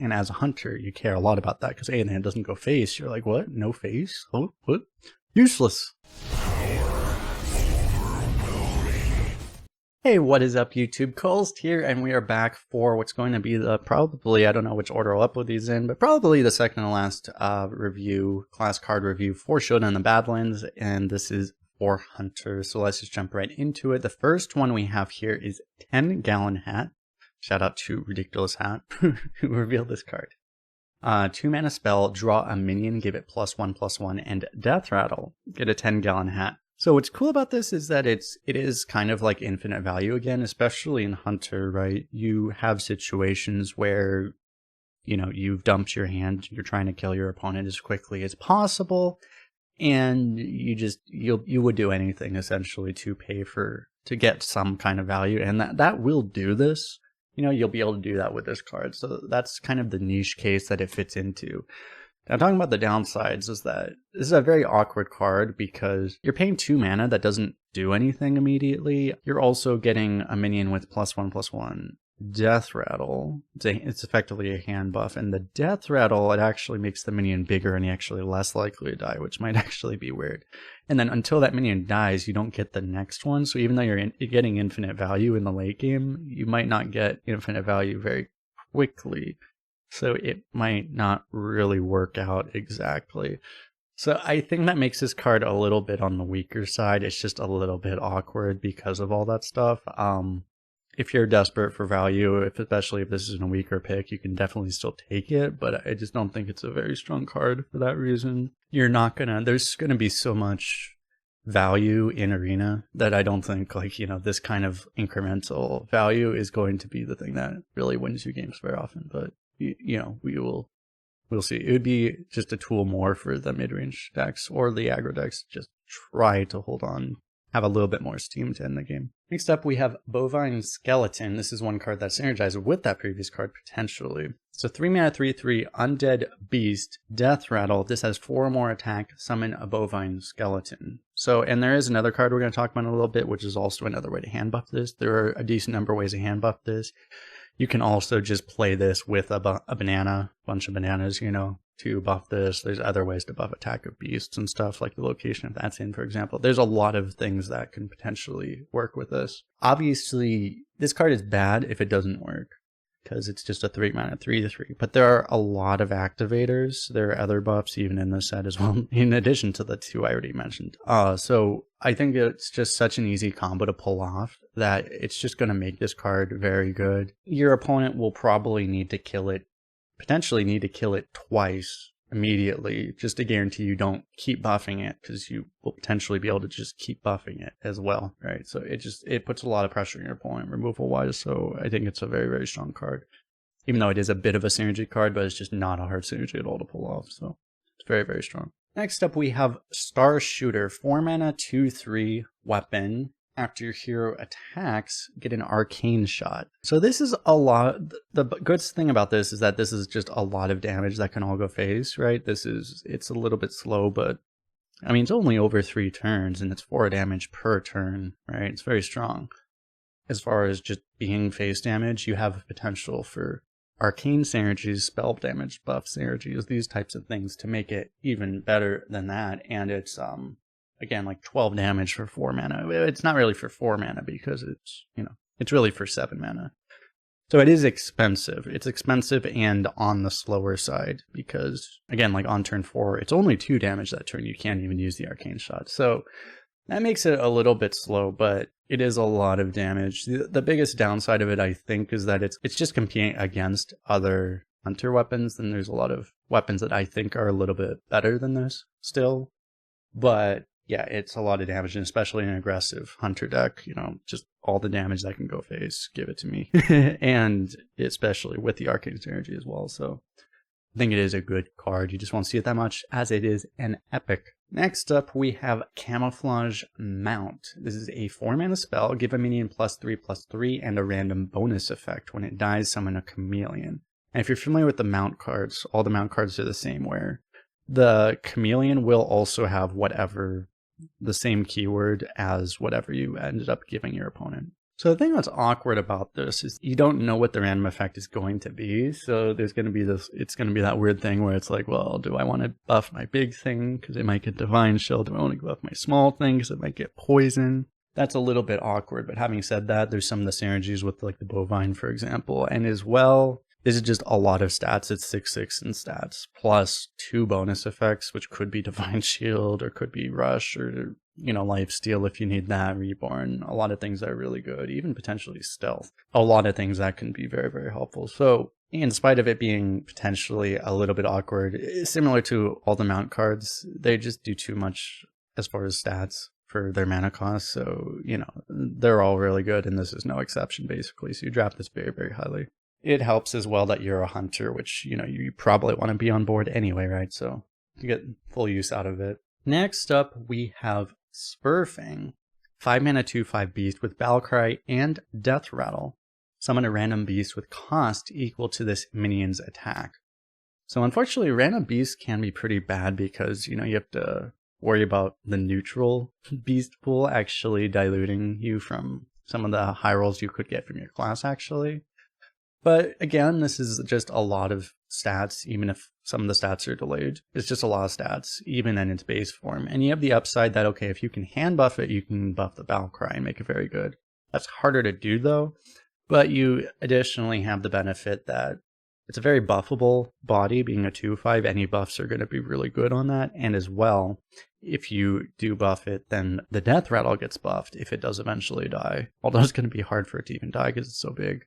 And as a hunter, you care a lot about that because A, and it doesn't go face. You're like, what? No face? Oh, what? Useless. Hey, what is up, YouTube? Kolst here, and we are back for what's going to be the probably, I don't know which order I'll upload these in, but probably the second to last class card review for Showdown in the Badlands, and this is for Hunters. So let's just jump right into it. The first one we have here is 10-gallon hat. Shout out to Ridiculous Hat who revealed this card. 2-mana spell, draw a minion, give it +1/+1, and Death Rattle. Get a 10-gallon hat. So what's cool about this is that it is kind of like infinite value again, especially in Hunter, right? You have situations where, you know, you've dumped your hand, you're trying to kill your opponent as quickly as possible, and you would do anything essentially to get some kind of value, and that will do this. You know, you'll be able to do that with this card. So that's kind of the niche case that it fits into. Now, talking about the downsides is that this is a very awkward card because you're paying 2 mana that doesn't do anything immediately. You're also getting a minion with +1/+1 Death Rattle. It's effectively a hand buff, and the Death Rattle, it actually makes the minion bigger and actually less likely to die, which might actually be weird. And then until that minion dies, you don't get the next one. So even though you're getting infinite value in the late game, you might not get infinite value very quickly. So it might not really work out exactly. So I think that makes this card a little bit on the weaker side. It's just a little bit awkward because of all that stuff. If you're desperate for value, especially if this is a weaker pick, you can definitely still take it, but I just don't think it's a very strong card for that reason. There's gonna be so much value in Arena that I don't think, like, you know, this kind of incremental value is going to be the thing that really wins you games very often. But you know, we'll see. It would be just a tool more for the mid-range decks or the aggro decks. Just try to hold on, have a little bit more steam to end the game. Next up, we have Bovine Skeleton. This is one card that's synergized with that previous card, potentially. So 3-mana, 3/3, Undead Beast, Death Rattle. This has 4 more attack, summon a Bovine Skeleton. So, and there is another card we're going to talk about in a little bit, which is also another way to hand buff this. There are a decent number of ways to hand buff this. You can also just play this with a bunch of bananas, you know, to buff this. There's other ways to buff attack of beasts and stuff, like the location if that's in, for example. There's a lot of things that can potentially work with this. Obviously, this card is bad if it doesn't work, because it's just a 3-mana 3/3. But there are a lot of activators. There are other buffs even in this set as well, in addition to the 2 I already mentioned. So I think it's just such an easy combo to pull off that it's just going to make this card very good. Your opponent will probably potentially need to kill it twice immediately, just to guarantee you don't keep buffing it, because you will potentially be able to just keep buffing it as well, right? So it puts a lot of pressure on your opponent removal wise. So I think it's a very, very strong card, even though it is a bit of a synergy card, but it's just not a hard synergy at all to pull off. So it's very, very strong. Next up, we have Star Shooter, 4-mana 2/3 weapon. After your hero attacks, get an arcane shot. So this is a lot. The good thing about this is that this is just a lot of damage that can all go face, right? It's a little bit slow, but I mean, it's only over 3 turns and it's 4 damage per turn, right? It's very strong. As far as just being face damage, you have potential for arcane synergies, spell damage buff synergies, these types of things to make it even better than that. And it's, again, like 12 damage for 4 mana. It's not really for 4 mana because it's, you know, it's really for 7 mana. So it is expensive. It's expensive and on the slower side because, again, like on turn 4, it's only 2 damage that turn. You can't even use the arcane shot. So that makes it a little bit slow, but it is a lot of damage. The biggest downside of it, I think, is that it's just competing against other hunter weapons. And there's a lot of weapons that I think are a little bit better than this still. But yeah, it's a lot of damage, and especially in an aggressive hunter deck, you know, just all the damage that can go face, give it to me. And especially with the arcane synergy as well. So I think it is a good card. You just won't see it that much, as it is an epic. Next up, we have Camouflage Mount. This is a 4-mana spell. Give a minion +3/+3 and a random bonus effect. When it dies, summon a chameleon. And if you're familiar with the mount cards, all the mount cards are the same, where the chameleon will also have the same keyword as whatever you ended up giving your opponent. So the thing that's awkward about this is you don't know what the random effect is going to be. So there's going to be it's going to be that weird thing where it's like, well, do I want to buff my big thing because it might get Divine Shield? Do I want to buff my small thing because it might get Poison? That's a little bit awkward. But having said that, there's some of the synergies with like the Bovine, for example. And as well, this is just a lot of stats. It's 6/6 in stats, plus 2 bonus effects, which could be Divine Shield or could be Rush or, Life Steal if you need that, Reborn. A lot of things that are really good, even potentially Stealth. A lot of things that can be very, very helpful. So, in spite of it being potentially a little bit awkward, similar to all the mount cards, they just do too much as far as stats for their mana cost. So, they're all really good, and this is no exception, basically. So you draft this very, very highly. It helps as well that you're a hunter, which, you probably want to be on board anyway, right? So you get full use out of it. Next up, we have Spurfang. 5 mana 2/5 beast with Battlecry and Death Rattle. Summon a random beast with cost equal to this minion's attack. So unfortunately, random beasts can be pretty bad because, you have to worry about the neutral beast pool actually diluting you from some of the high rolls you could get from your class, actually. But again, this is just a lot of stats, even if some of the stats are delayed. It's just a lot of stats, even in its base form. And you have the upside that, okay, if you can hand buff it, you can buff the Battlecry and make it very good. That's harder to do, though. But you additionally have the benefit that it's a very buffable body, being a 2/5. Any buffs are going to be really good on that. And as well, if you do buff it, then the Death Rattle gets buffed if it does eventually die. Although it's going to be hard for it to even die because it's so big.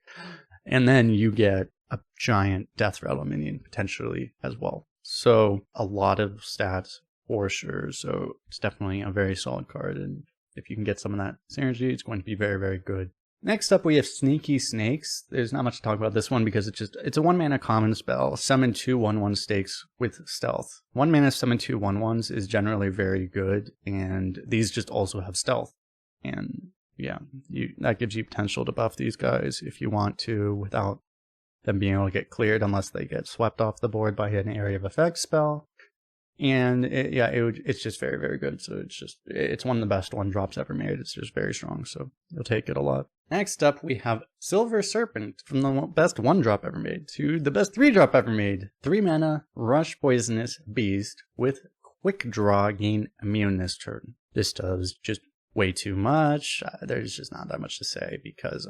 And then you get a giant Death Rattle minion potentially as well. So a lot of stats for sure. So it's definitely a very solid card. And if you can get some of that synergy, it's going to be very, very good. Next up, we have Sneaky Snakes. There's not much to talk about this one because it's a 1 mana common spell. Summon 2 1/1 stakes with stealth. 1 mana summon 2 1/1s is generally very good. And these just also have stealth. And yeah, that gives you potential to buff these guys if you want to without them being able to get cleared unless they get swept off the board by an area of effect spell. And it's just very, very good. So it's one of the best 1-drops ever made. It's just very strong, so you'll take it a lot. Next up, we have Silver Serpent, from the best 1-drop ever made to the best 3-drop ever made. 3 mana, Rush Poisonous Beast with Quick Draw, gain immune this turn. This does just way too much. There's just not that much to say because,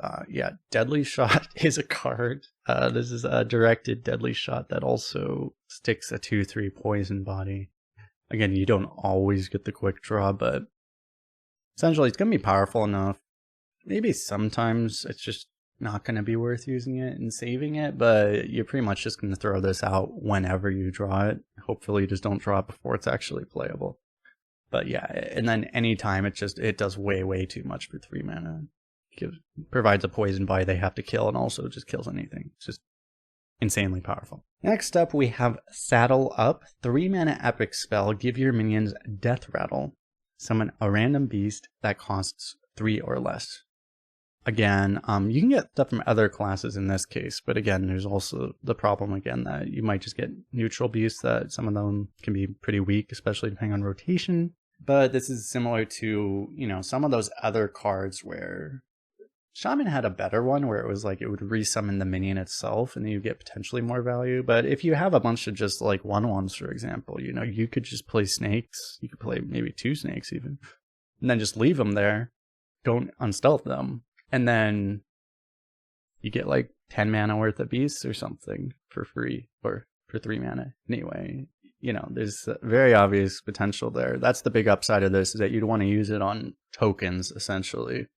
Deadly Shot is a card. This is a directed Deadly Shot that also sticks a 2/3 poison body. Again, you don't always get the quick draw, but essentially it's going to be powerful enough. Maybe sometimes it's just not going to be worth using it and saving it, but you're pretty much just going to throw this out whenever you draw it. Hopefully you just don't draw it before it's actually playable. But yeah, and then anytime it does way, way too much for 3 mana. Provides a poison body they have to kill and also just kills anything. It's just insanely powerful. Next up, we have Saddle Up. 3 mana epic spell. Give your minions Death Rattle. Summon a random beast that costs 3 or less. Again, you can get stuff from other classes in this case, but again, there's also the problem again that you might just get neutral beasts that some of them can be pretty weak, especially depending on rotation. But this is similar to, some of those other cards where Shaman had a better one where it was like it would resummon the minion itself and then you get potentially more value. But if you have a bunch of just like 1/1s, for example, you could just play snakes. You could play maybe 2 snakes even, and then just leave them there. Don't unstealth them. And then you get like 10 mana worth of beasts or something for free or for 3 mana. Anyway, there's very obvious potential there. That's the big upside of this, is that you'd want to use it on tokens, essentially,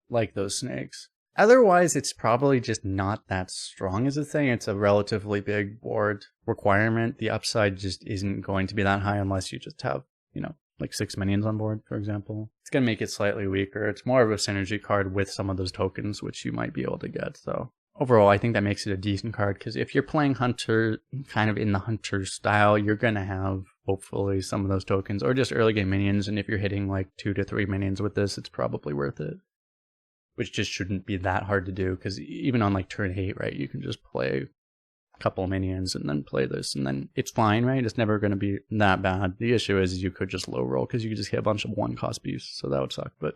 like those snakes. Otherwise, it's probably just not that strong as a thing. It's a relatively big board requirement. The upside just isn't going to be that high unless you just have, like 6 minions on board, for example. It's going to make it slightly weaker. It's more of a synergy card with some of those tokens, which you might be able to get. So overall, I think that makes it a decent card, because if you're playing Hunter, kind of in the Hunter style, you're going to have, hopefully, some of those tokens, or just early game minions, and if you're hitting like 2 to 3 minions with this, it's probably worth it. Which just shouldn't be that hard to do, because even on like turn 8, right, you can just play couple minions and then play this, and then it's fine, right? It's never going to be that bad. The issue is you could just low roll because you could just hit a bunch of 1-cost beasts, so that would suck. But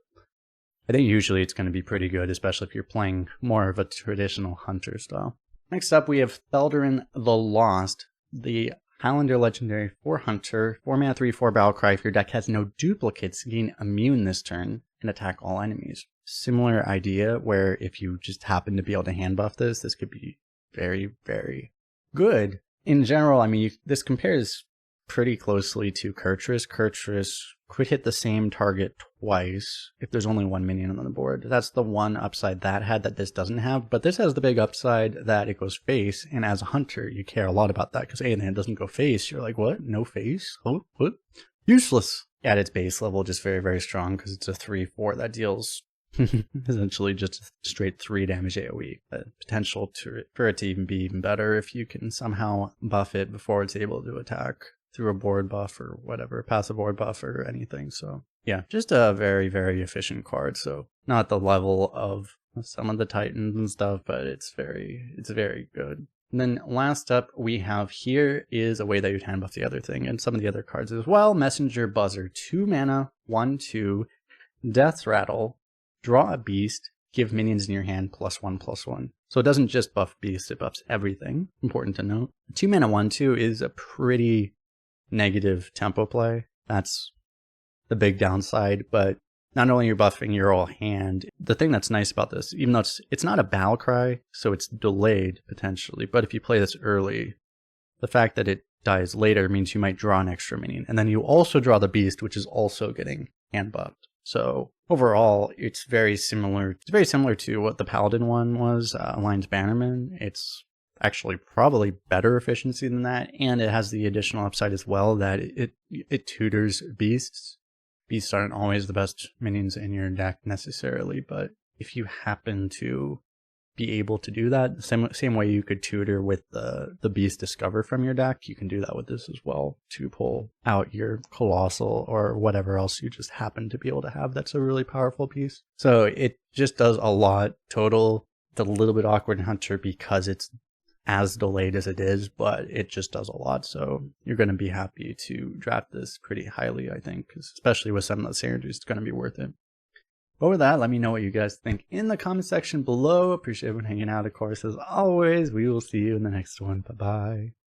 I think usually it's going to be pretty good, especially if you're playing more of a traditional hunter style. Next up, we have Therin the Lost, the Highlander legendary 4 hunter, 4 mana 3/4 battle cry. If your deck has no duplicates, gain immune this turn and attack all enemies. Similar idea where if you just happen to be able to hand buff this could be very, very good. In general, I mean, this compares pretty closely to Kurtrus. Kurtrus could hit the same target twice if there's only 1 minion on the board. That's the one upside that had that this doesn't have, but this has the big upside that it goes face, and as a hunter, you care a lot about that, because and it doesn't go face. You're like, what? No face? Oh, what? Useless! At its base level, just very, very strong, because it's a 3/4 that deals essentially just straight 3 damage AoE. The potential for it to even be even better if you can somehow buff it before it's able to attack through a board buff or whatever, passive board buff or anything. So yeah, just a very, very efficient card. So not the level of some of the Titans and stuff, but it's very good. And then last up we have here is a way that you'd hand buff the other thing and some of the other cards as well. Messenger Buzzer, 2 mana, 1/2, Death Rattle, draw a beast, give minions in your hand +1/+1. So it doesn't just buff beasts, it buffs everything. Important to note. 2 mana 1/2 is a pretty negative tempo play. That's the big downside, but not only you're buffing your whole hand, the thing that's nice about this, even though it's not a battle cry, so it's delayed potentially, but if you play this early, the fact that it dies later means you might draw an extra minion, and then you also draw the beast, which is also getting hand buffed. So overall, it's very similar to what the Paladin one was, Alliance Bannerman. It's actually probably better efficiency than that, and it has the additional upside as well that it tutors beasts. Beasts aren't always the best minions in your deck necessarily, but if you happen to be able to do that, the same way you could tutor with the Beast Discover from your deck, you can do that with this as well to pull out your Colossal or whatever else you just happen to be able to have that's a really powerful piece. So it just does a lot total. It's a little bit awkward in Hunter because it's as delayed as it is, but it just does a lot. So you're going to be happy to draft this pretty highly, I think, especially with some of the synergies, it's going to be worth it. But with that, let me know what you guys think in the comment section below. Appreciate everyone hanging out, of course. As always, we will see you in the next one. Bye-bye.